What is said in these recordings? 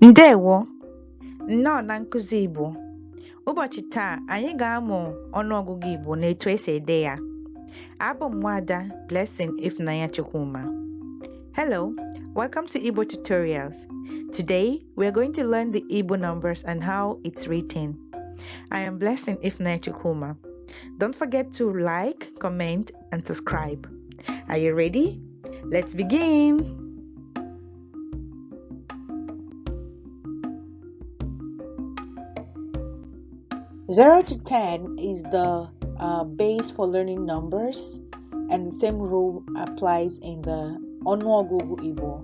Ndewo, nnọọ na nkụzi Igbo. Ụbọchị taa anyị ga-amụ ọnụọgụgụ Igbo na etu esi ede ya. Abụ m Nwada Blessing Ifunanya Chukwuma. Hello, welcome to Igbotutorials. Today we are going to learn the Igbo numbers and how it's written. I am Blessing Ifunanya Chukwuma. Don't forget to like, comment, and subscribe. Are you ready? Let's begin. Zero to 10 is the base for learning numbers, and the same rule applies in the Onuogugu Igbo.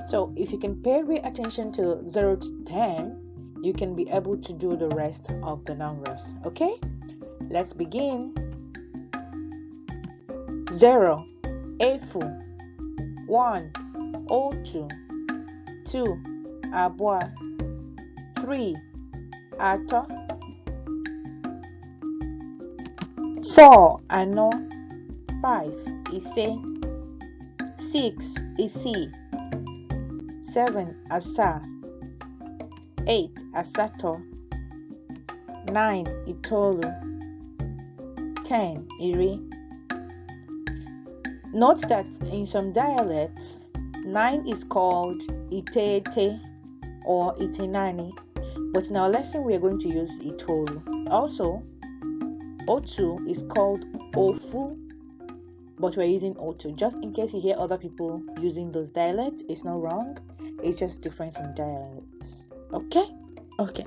So if you can pay real attention to 0 to 10, you can be able to do the rest of the numbers. Okay, let's begin. 0 efu, 1 otu, 2 abua, 3 ato, 4 ano, 5 ise, 6 isi, 7 asa, 8 asato, 9 itolu, 10 iri. Note that in some dialects, 9 is called itete or itenani, but in our lesson we are going to use itolu. Also, Otu is called Ofu, but we're using Otu. Just in case you hear other people using those dialects, it's not wrong. It's just difference in dialects. Okay? Okay.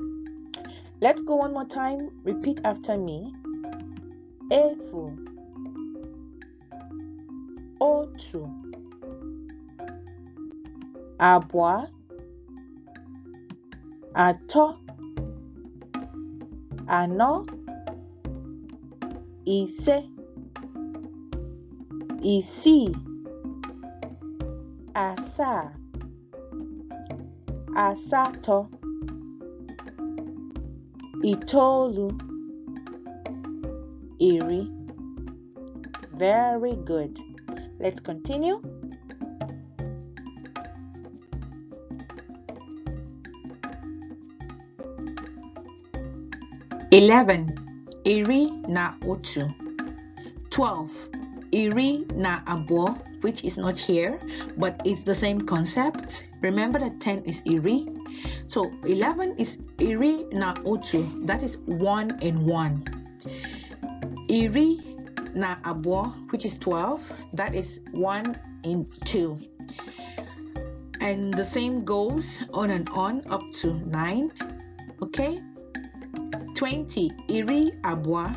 Let's go one more time. Repeat after me. Efu. Otu. Abwa. Ato. Ano. Ise, isi, asa, asato, itolu, iri. Very good. Let's continue. Eleven. Iri na otu. 12. Iri na abo, which is not here, but it's the same concept. Remember that 10 is iri. So 11 is iri na otu. That is 1 and 1. Iri na abo, which is 12. That is 1 and 2. And the same goes on and on up to 9. Okay? 20, iri abua,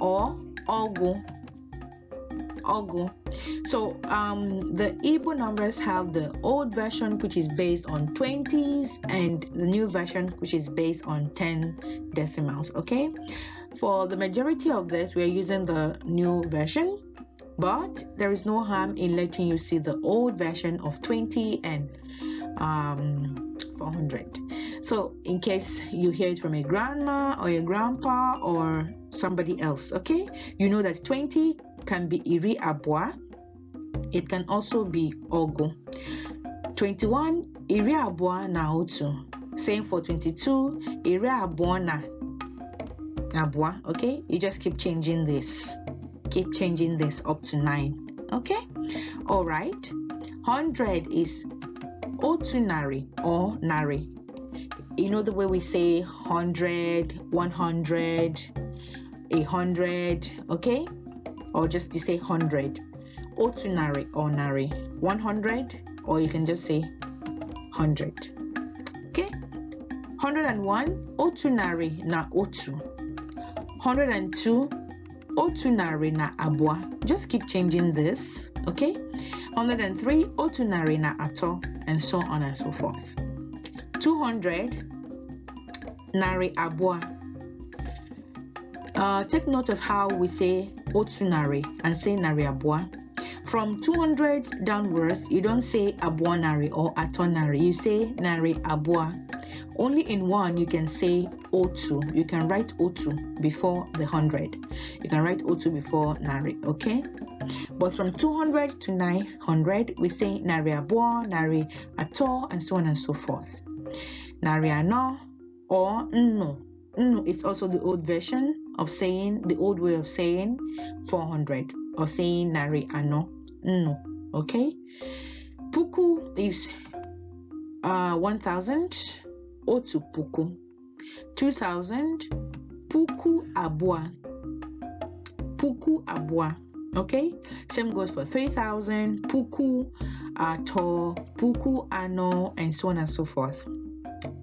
or ogu. So the Igbo numbers have the old version, which is based on 20s, and the new version, which is based on 10 decimals. Okay, for the majority of this, we are using the new version, but there is no harm in letting you see the old version of 20 and 400. So in case you hear it from a grandma or a grandpa or somebody else, okay, you know that 20 can be iri abua. It can also be ogu. 21 iri abua na otu. Same for 22 iri abua na abua. Okay, you just keep changing this up to 9. Okay, all right. 100 is otunari or nari. You know the way we say 100, 100, 100, okay? Or just you say 100. Otunari or nari. 100, or you can just say 100. Okay? 101, otunari na otu. 102, otunari na abua. Just keep changing this, okay? 103, otunari na ato, and so on and so forth. 200, nari abua. Take note of how we say otunari and say nari abua. From 200 downwards, you don't say abua nari or ato nari. You say nari abua. Only in one you can say otu. You can write otu before the 100. You can write otu before nari, okay? But from 200 to 900, we say nari abo, nari ato, and so on and so forth. Nari ano or nno. Nno is also the old version of saying, the old way of saying 400 or saying nari ano, nno, okay? Puku is 1,000, otu puku. 2,000, puku abua. Puku abua, okay? Same goes for 3,000, puku ato, puku ano, and so on and so forth.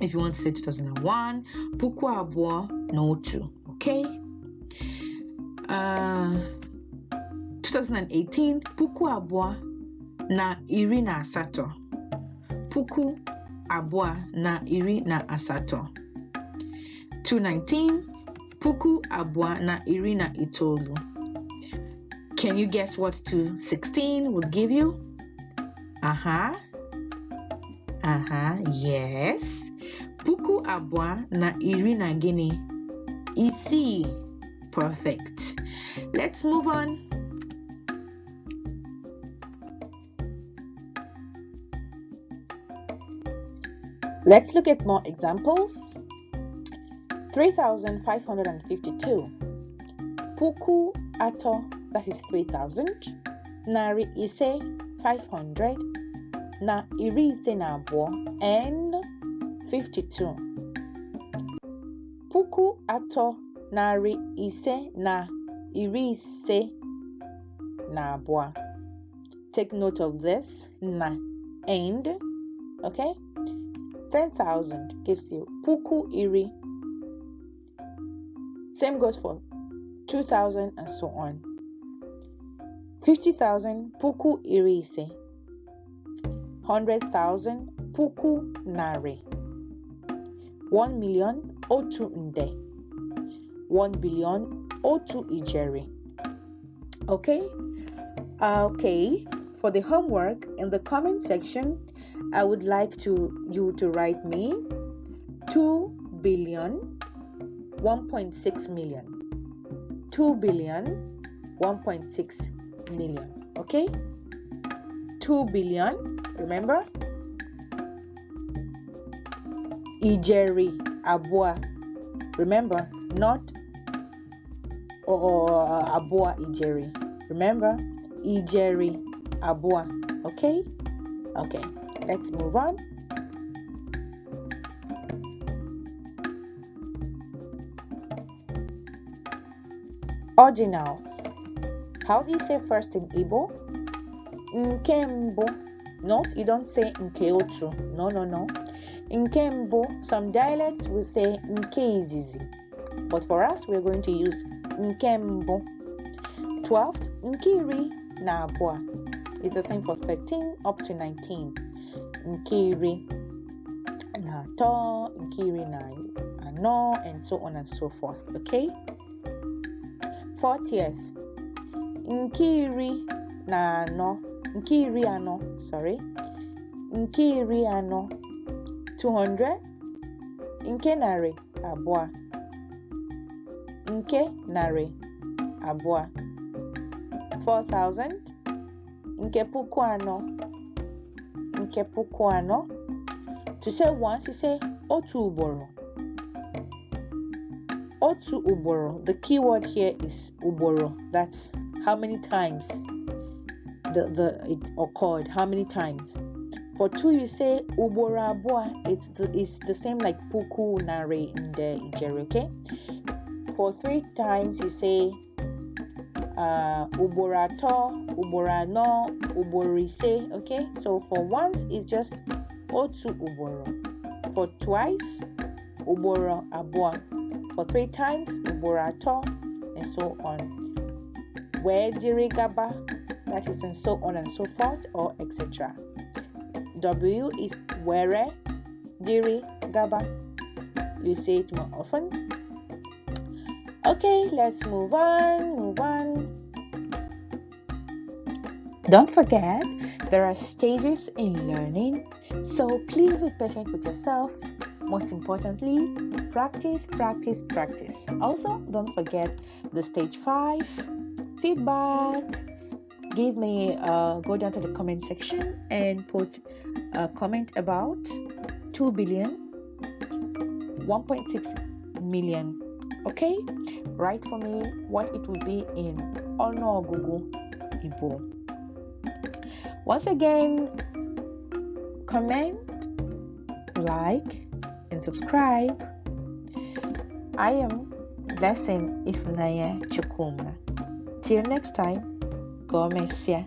If you want to say 2001, puku abua n'otu, okay? 2018, puku abua na iri na asato. Puku abua na iri na asato. 219, puku abua na iri na itoolu. Can you guess what 216 would give you? Yes. Puku abua na iri na gini. Isi. Perfect. Let's move on. Let's look at more examples. 3,552. Puku ato, that is 3,000. Nari ise, 500. Na iri ise na abuo, and 52. Puku ato, nari ise na iri ise na abuo. Take note of this, na, and, okay? 10,000 gives you puku iri. Same goes for 2,000 and so on. 50,000 puku iri ise. 100,000 puku nari. 1 million otu nde. 1 billion otu ijeri. Okay? Okay. For the homework, in the comment section, I would like you to write me 2 billion 1.6 million. 2 billion 1.6 million. Okay? 2 billion, remember? Ijeri abua. Remember, not abua ijeri. Remember? Ijeri abua. Okay? Okay. Let's move on. Ordinals. How do you say first in Igbo? Nkembo. Note, you don't say nkeotu. No. Nkembo. Some dialects will say nkeizizi. But for us, we're going to use nkembo. 12th, nkiri na abua. It's the same for 13 up to 19. Nkiri na to, nkiri na ano, and so on and so forth. Okay? 40th, nkiri ano, sorry. Nkiri ano, 200. Nke nari abua. Nke nari abua. 4,000. Nke puku ano. Nke puku ano. To say once, you say otu uboro. Otu uboro. The key word here is uboro. That's how many times it occurred. How many times? For 2, you say uboro abua. It's the same like puku nari in the ijeri, okay? For 3 times, you say uboro ato, uboro ano, uboro ise, okay? So for once, it's just otu uboro. For twice, uboro abua. For 3 times, uboro ato, and so on. Where dirigaba, that is, and so on and so forth, or etc. W is where, dirigaba. You say it more often. Okay, let's move on. Don't forget, there are stages in learning, so please be patient with yourself. Most importantly, practice. Also, don't forget the stage 5 feedback. Give me go down to the comment section and put a comment about 2 billion, 1.6 million. Okay, write for me what it will be in Onogugu Igbo. Once again, comment, like, and subscribe. I am Blessing Ifunanya Chukwuma. Till next time, go Messia.